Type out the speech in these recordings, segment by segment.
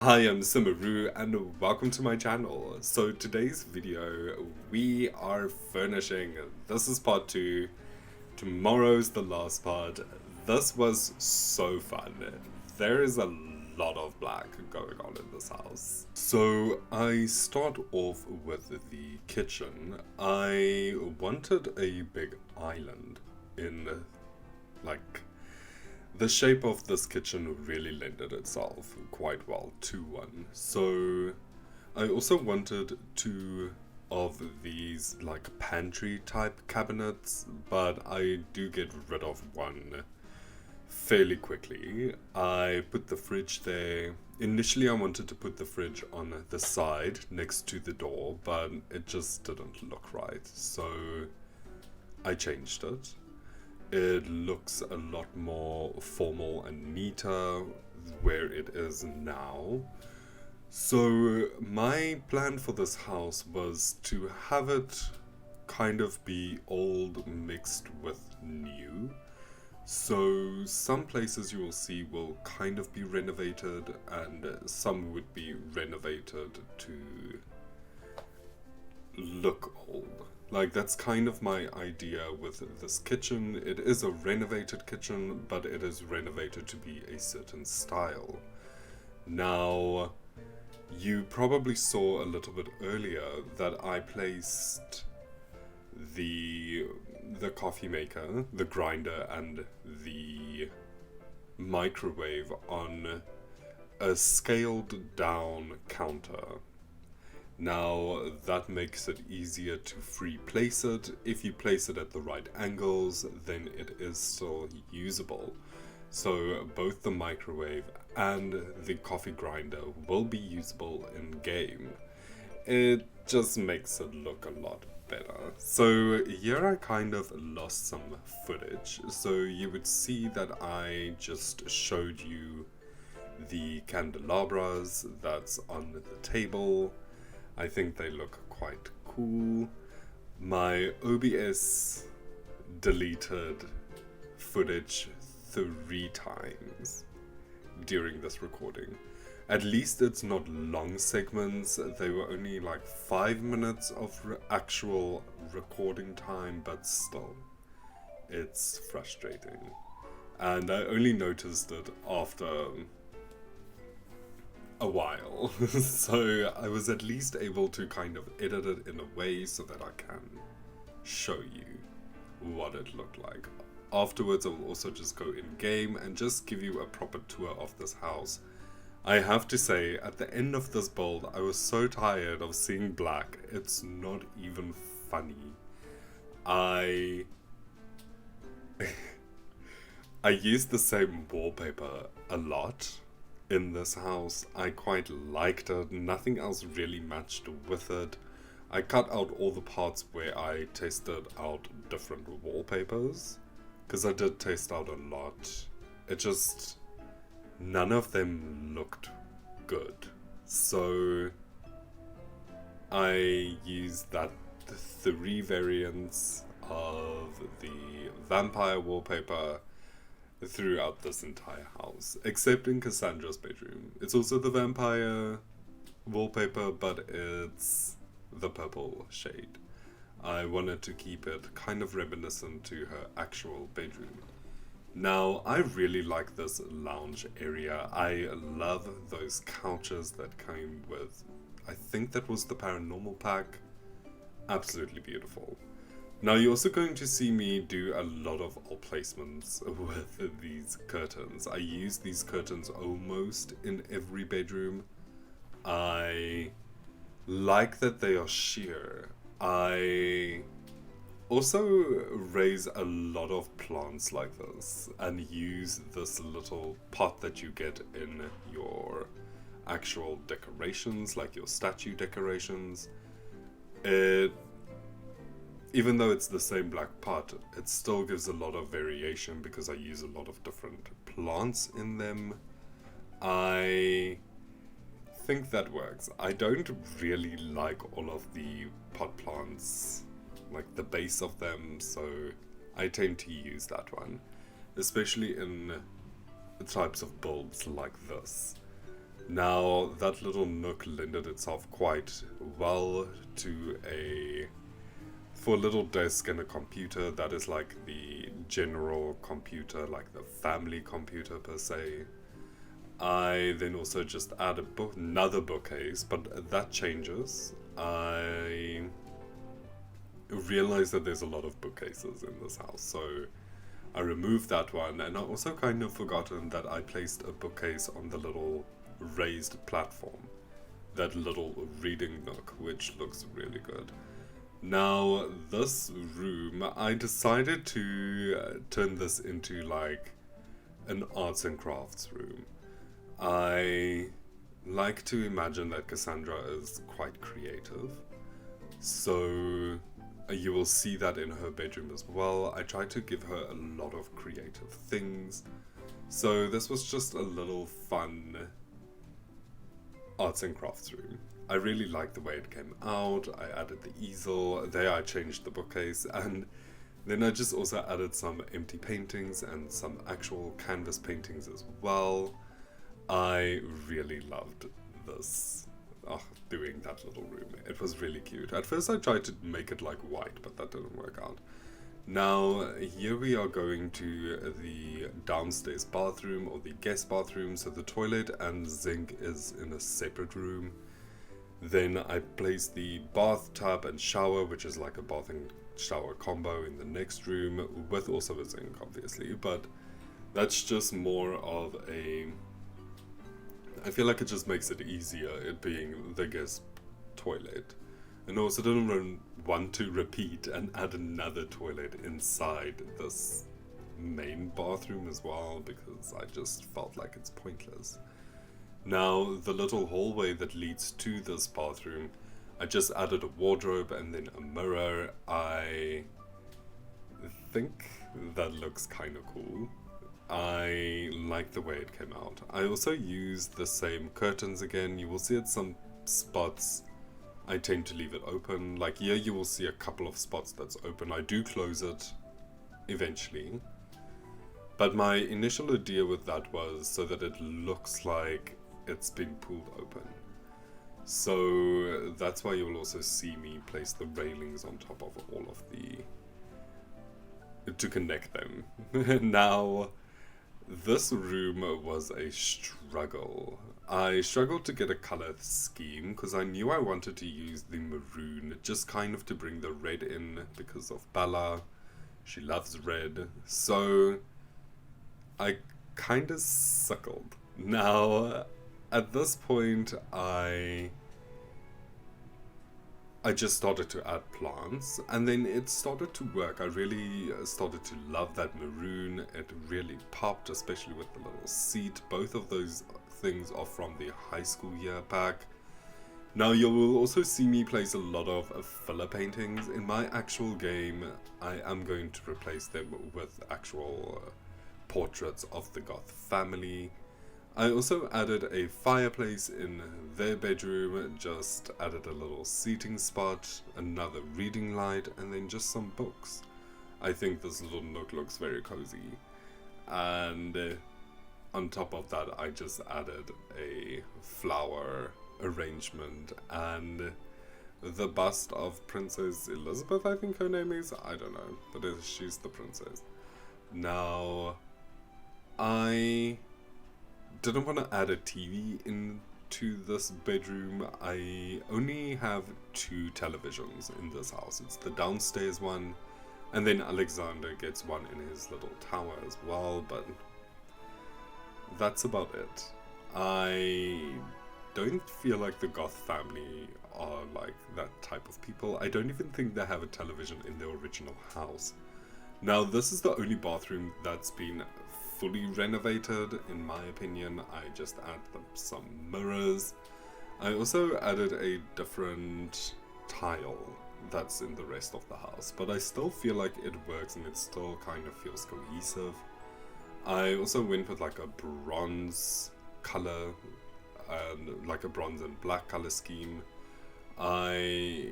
Hi, I'm Simaru and welcome to my channel. So today's video, we are furnishing. This is part 2. Tomorrow's the last part. This was so fun. There is a lot of black going on in this house. So I start off with the kitchen. I wanted a big island in like the shape of this kitchen really lended itself quite well to one. So I also wanted two of these like pantry type cabinets, but I do get rid of one fairly quickly. I put the fridge there. Initially I wanted to put the fridge on the side next to the door, but it just didn't look right. So I changed it. It looks a lot more formal and neater where it is now. So my plan for this house was to have it kind of be old mixed with new. So some places you will see will kind of be renovated and some would be renovated to look old. Like, that's kind of my idea with this kitchen. It is a renovated kitchen, but it is renovated to be a certain style. Now, you probably saw a little bit earlier that I placed the coffee maker, the grinder, and the microwave on a scaled down counter. Now that makes it easier to free place it. If you place it at the right angles, then it is still usable. So both the microwave and the coffee grinder will be usable in game. It just makes it look a lot better. So here I kind of lost some footage. So you would see that I just showed you the candelabras that's on the table. I think they look quite cool. My OBS deleted footage 3 times during this recording. At least it's not long segments. They were only like 5 minutes of actual recording time, but still, it's frustrating. And I only noticed it after a while. So I was at least able to kind of edit it in a way so that I can show you what it looked like. Afterwards I will also just go in game and just give you a proper tour of this house. I have to say, at the end of this build I was so tired of seeing black, it's not even funny. I used the same wallpaper a lot in this house. I quite liked it. Nothing else really matched with it. I cut out all the parts where I tested out different wallpapers, because I did test out a lot. It just, none of them looked good. So I used the 3 variants of the vampire wallpaper throughout this entire house, except in Cassandra's bedroom. It's also the vampire wallpaper, but it's the purple shade. I wanted to keep it kind of reminiscent to her actual bedroom. Now, I really like this lounge area. I love those couches that came with, I think that was the paranormal pack. Absolutely beautiful. Now you're also going to see me do a lot of alt placements with these curtains. I use these curtains almost in every bedroom. I like that they are sheer. I also raise a lot of plants like this and use this little pot that you get in your actual decorations, like your statue decorations. Even though it's the same black pot, it still gives a lot of variation because I use a lot of different plants in them. I think that works. I don't really like all of the pot plants, like the base of them, so I tend to use that one, especially in types of bulbs like this. Now, that little nook lended itself quite well to for a little desk and a computer that is like the general computer, like the family computer per se. I then also just add another bookcase, but that changes. I realize that there's a lot of bookcases in this house, so I removed that one, and I also kind of forgotten that I placed a bookcase on the little raised platform, that little reading nook, which looks really good. Now, this room, I decided to turn this into like an arts and crafts room. I like to imagine that Cassandra is quite creative, so you will see that in her bedroom as well. I tried to give her a lot of creative things, so this was just a little fun arts and crafts room. I really liked the way it came out. I added the easel, there I changed the bookcase, and then I just also added some empty paintings and some actual canvas paintings as well. I really loved this, doing that little room. It was really cute. At first I tried to make it like white, but that didn't work out. Now, here we are going to the downstairs bathroom, or the guest bathroom, so the toilet and sink is in a separate room. Then I placed the bathtub and shower, which is like a bath and shower combo, in the next room, with also a sink, obviously, but that's just more of I feel like it just makes it easier, it being the guest toilet. And also didn't want to repeat and add another toilet inside this main bathroom as well, because I just felt like it's pointless. Now, the little hallway that leads to this bathroom, I just added a wardrobe and then a mirror. I think that looks kind of cool. I like the way it came out. I also used the same curtains again. You will see at some spots I tend to leave it open. Like here you will see a couple of spots that's open. I do close it eventually. But my initial idea with that was so that it looks like it's been pulled open. So that's why you'll also see me place the railings on top of all of to connect them. Now, this room was a struggle. I struggled to get a color scheme because I knew I wanted to use the maroon just kind of to bring the red in because of Bella. She loves red. So I kind of suckled. Now, at this point, I just started to add plants, and then it started to work. I really started to love that maroon. It really popped, especially with the little seat. Both of those things are from the high school year pack. Now you will also see me place a lot of filler paintings. In my actual game, I am going to replace them with actual portraits of the Goth family. I also added a fireplace in their bedroom, just added a little seating spot, another reading light, and then just some books. I think this little nook looks very cozy. And on top of that, I just added a flower arrangement and the bust of Princess Elizabeth, I think her name is. I don't know, but she's the princess. Now, I didn't want to add a TV into this bedroom. I only have 2 televisions in this house. It's the downstairs one, and then Alexander gets one in his little tower as well, but that's about it. I don't feel like the Goth family are like that type of people. I don't even think they have a television in their original house. Now, this is the only bathroom that's been fully renovated, in my opinion. I just added some mirrors. I also added a different tile that's in the rest of the house, but I still feel like it works and it still kind of feels cohesive. I also went with like a bronze color and like a bronze and black color scheme. I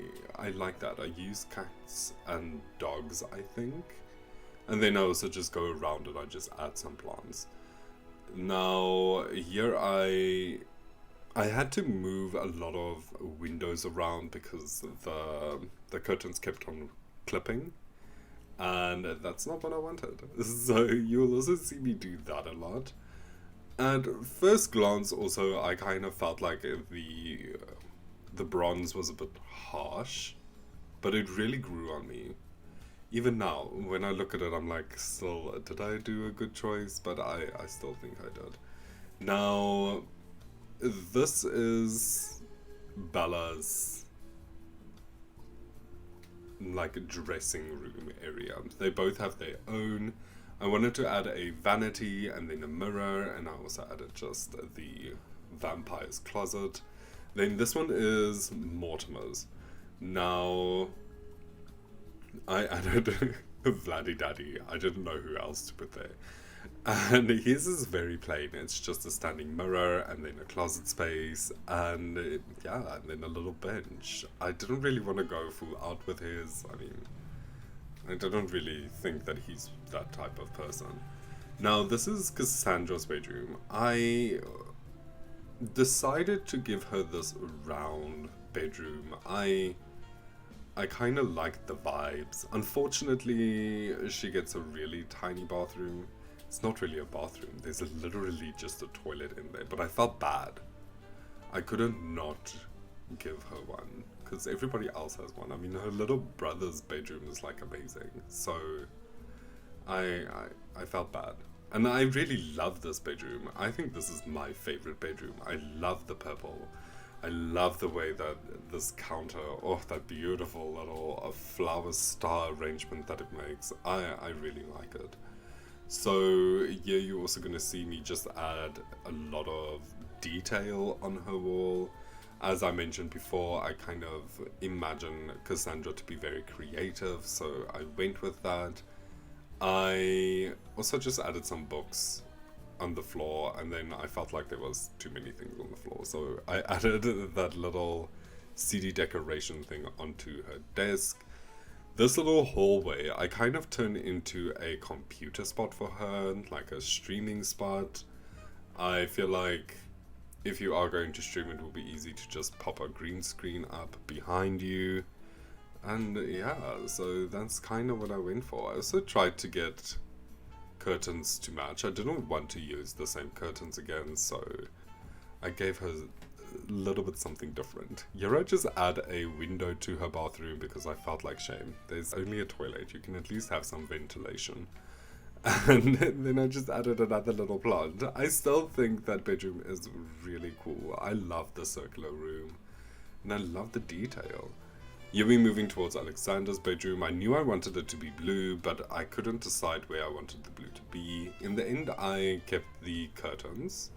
like that. I use cats and dogs, I think. And then I also just go around and I just add some plants. Now, here I I had to move a lot of windows around because the curtains kept on clipping, and that's not what I wanted. So you'll also see me do that a lot. At first glance, also, I kind of felt like the bronze was a bit harsh, but it really grew on me. Even now, when I look at it, I'm like, still, did I do a good choice? But I still think I did. Now, this is Bella's like dressing room area. They both have their own. I wanted to add a vanity and then a mirror, and I also added just the vampire's closet. Then this one is Mortimer's. Now, I added Vladdy Daddy. I didn't know who else to put there. And his is very plain. It's just a standing mirror and then a closet space and yeah, and then a little bench. I didn't really want to go full out with his. I mean, I didn't really think that he's that type of person. Now, this is Cassandra's bedroom. I decided to give her this round bedroom. I kind of liked the vibes. Unfortunately, she gets a really tiny bathroom. It's not really a bathroom. There's literally just a toilet in there. But I felt bad. I couldn't not give her one. Because everybody else has one. I mean, her little brother's bedroom is like amazing. So, I felt bad. And I really love this bedroom. I think this is my favorite bedroom. I love the purple. I love the way that this counter, oh, that beautiful little flower star arrangement that it makes. I really like it. So, yeah, you're also going to see me just add a lot of detail on her wall. As I mentioned before, I kind of imagine Cassandra to be very creative, so I went with that. I also just added some books on the floor, and then I felt like there was too many things on the floor, so I added that little CD decoration thing onto her desk. This little hallway I kind of turned into a computer spot for her, like a streaming spot. I feel like if you are going to stream, it will be easy to just pop a green screen up behind you. And yeah, so that's kind of what I went for. I also tried to get curtains to match. I didn't want to use the same curtains again, so I gave her a little bit something different. Here I just add a window to her bathroom because I felt like shame. There's only a toilet, you can at least have some ventilation. And then I just added another little plant. I still think that bedroom is really cool. I love the circular room, and I love the detail. Here we're moving towards Alexander's bedroom. I knew I wanted it to be blue, but I couldn't decide where I wanted the blue to be. In the end, I kept the curtains,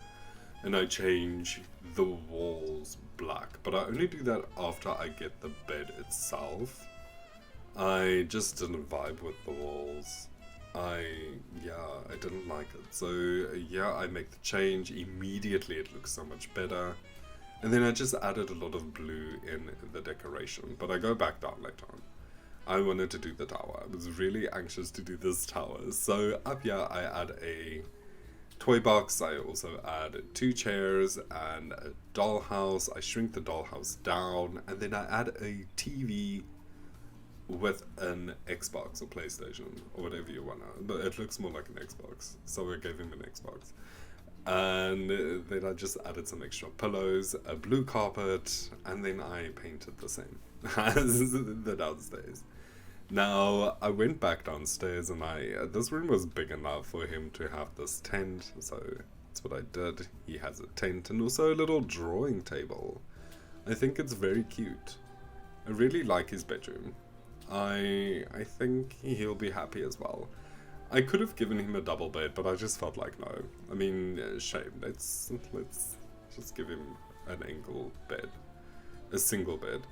and I change the walls black. But I only do that after I get the bed itself. I just didn't vibe with the walls. I didn't like it. So yeah, I make the change. Immediately it looks so much better. And then I just added a lot of blue in the decoration, but I go back down later on. I wanted to do the tower. I was really anxious to do this tower. So up here I add a toy box. I also add 2 chairs and a dollhouse. I shrink the dollhouse down, and then I add a TV with an Xbox or PlayStation or whatever you wanna. But it looks more like an Xbox, so I gave him an Xbox. And then I just added some extra pillows, a blue carpet, and then I painted the same as the downstairs. Now, I went back downstairs, and this room was big enough for him to have this tent, so that's what I did. He has a tent and also a little drawing table. I think it's very cute. I really like his bedroom. I think he'll be happy as well. I could have given him a double bed, but I just felt like no. I mean, shame. Let's just give him an single bed. A single bed.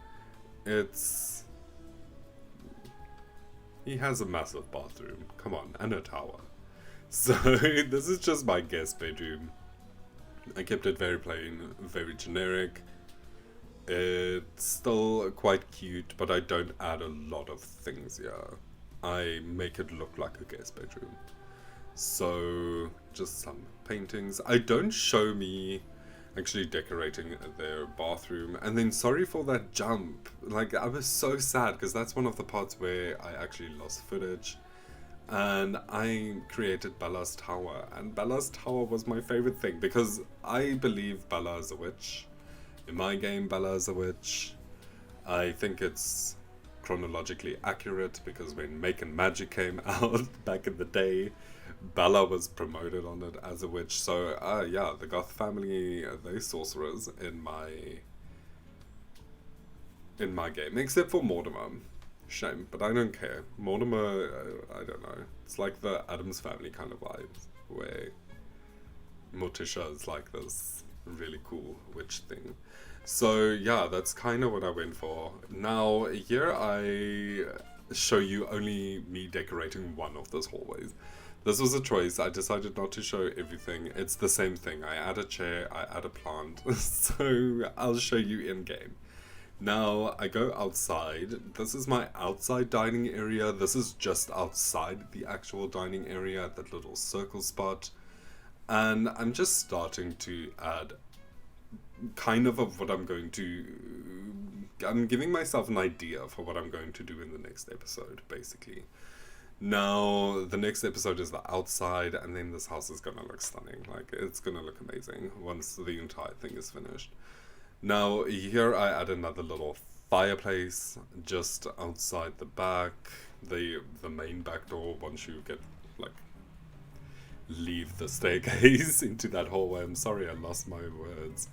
He has a massive bathroom. Come on, and a tower. So this is just my guest bedroom. I kept it very plain, very generic. It's still quite cute, but I don't add a lot of things here. I make it look like a guest bedroom. So, just some paintings. I don't show me actually decorating their bathroom. And then sorry for that jump. Like, I was so sad because that's one of the parts where I actually lost footage. And I created Bella's tower. And Bella's tower was my favorite thing because I believe Bella is a witch. In my game, Bella is a witch. I think it's chronologically accurate because when Make and Magic came out back in the day, Bella was promoted on it as a witch. So yeah, the Goth family, they sorcerers in my game, except for Mortimer. Shame, but I don't care. Mortimer, I don't know. It's like the Addams Family kind of vibes, where Morticia is like this really cool witch thing. So yeah, that's kind of what I went for. Now here I show you only me decorating one of those hallways. This was a choice. I decided not to show everything. It's the same thing. I add a chair, I add a plant. So I'll show you in game. Now I go outside. This is my outside dining area. This is just outside the actual dining area at that little circle spot. And I'm just starting to add kind of what I'm going to... I'm giving myself an idea for what I'm going to do in the next episode, basically. Now, the next episode is the outside, and then this house is gonna look stunning. Like, it's gonna look amazing once the entire thing is finished. Now, here I add another little fireplace just outside the back, the main back door, once you get, like, leave the staircase into that hallway. I'm sorry, I lost my words.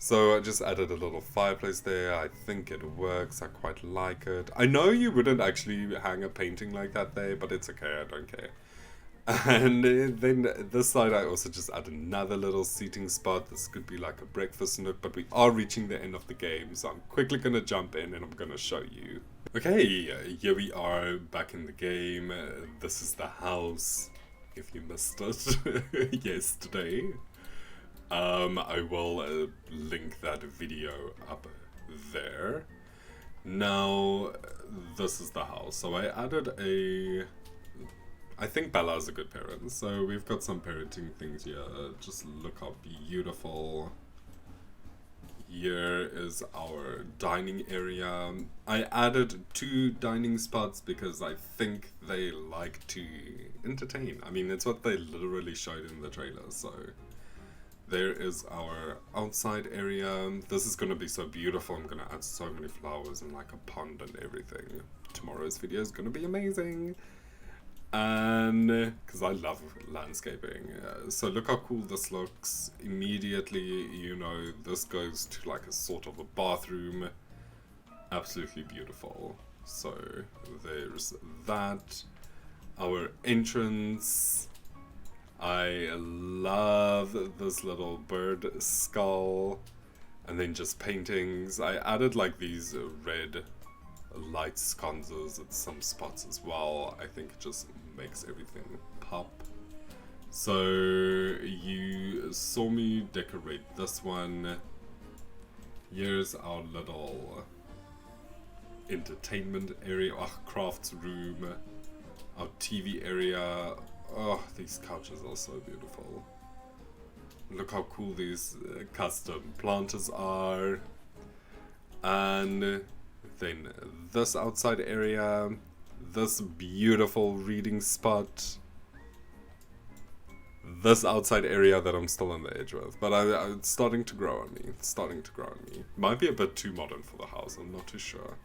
So I just added a little fireplace there. I think it works. I quite like it. I know you wouldn't actually hang a painting like that there, but it's okay. I don't care. And then this side I also just add another little seating spot. This could be like a breakfast nook, but we are reaching the end of the game, so I'm quickly gonna jump in and I'm gonna show you. Okay, here we are back in the game. This is the house, if you missed it yesterday. I will link that video up there. Now, this is the house. So I added I think Bella is a good parent, so we've got some parenting things here. Just look how beautiful. Here is our dining area. I added 2 dining spots because I think they like to entertain. I mean, it's what they literally showed in the trailer, so... There is our outside area. This is going to be so beautiful. I'm going to add so many flowers and like a pond and everything. Tomorrow's video is going to be amazing. And because I love landscaping. So look how cool this looks. Immediately, you know, this goes to like a sort of a bathroom. Absolutely beautiful. So there's that. Our entrance. I love this little bird skull, and then just paintings. I added like these red light sconces at some spots as well. I think it just makes everything pop. So you saw me decorate this one. Here's our little entertainment area, crafts room, our TV area. Oh, these couches are so beautiful. Look how cool these custom planters are. And then this outside area, this beautiful reading spot, this outside area that I'm still on the edge with. But it's starting to grow on me. It's starting to grow on me. Might be a bit too modern for the house, I'm not too sure.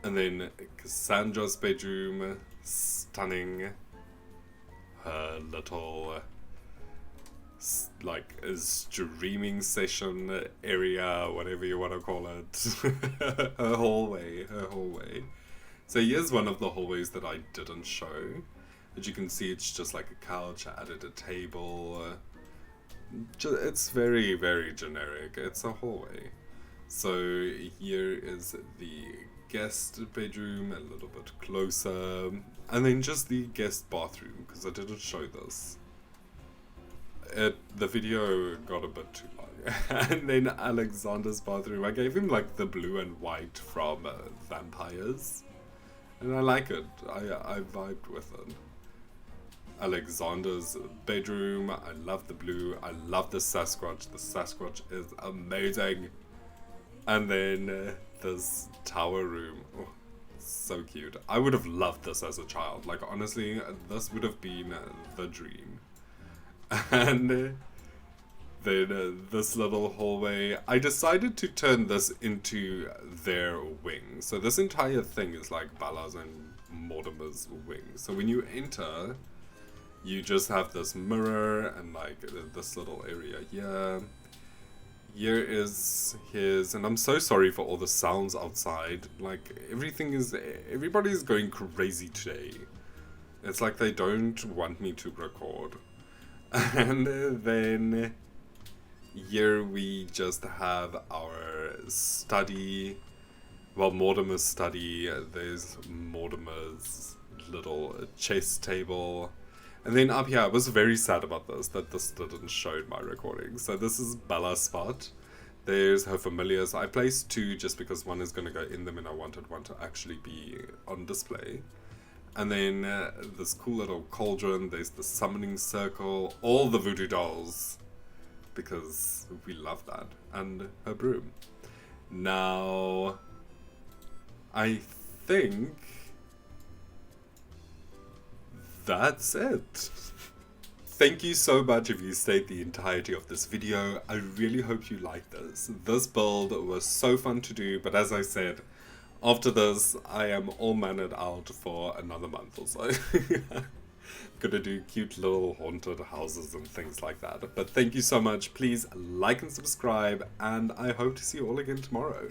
And then Cassandra's bedroom, stunning. Her little like a streaming session area, whatever you want to call it. her hallway. So here's one of the hallways that I didn't show. As you can see, it's just like a couch. I added a table. It's very, very generic. It's a hallway. So here is the guest bedroom, a little bit closer, and then just the guest bathroom, because I didn't show this. The video got a bit too long. And then Alexander's bathroom, I gave him like the blue and white from Vampires, and I like it. I vibed with it. Alexander's bedroom. I love the blue. I love the Sasquatch. The Sasquatch is amazing. And then this tower room. Oh, so cute. I would have loved this as a child. Like, honestly, this would have been the dream. And then this little hallway. I decided to turn this into their wing. So this entire thing is like Bella's and Mortimer's wing. So when you enter, you just have this mirror and like this little area here. Here is his, and I'm so sorry for all the sounds outside. Like, everybody's going crazy today. It's like they don't want me to record. And then here we just have our study. Well, Mortimer's study. There's Mortimer's little chess table. And then up here, I was very sad about this, that this didn't show in my recording. So this is Bella's spot. There's her familiars. I placed two just because one is going to go in them and I wanted one to actually be on display. And then this cool little cauldron. There's the summoning circle. All the voodoo dolls. Because we love that. And her broom. Now, I think that's it. Thank you so much if you stayed the entirety of this video. I really hope you liked this. This build was so fun to do, but as I said, after this, I am all mannered out for another month or so. Gonna do cute little haunted houses and things like that. But thank you so much. Please like and subscribe, and I hope to see you all again tomorrow.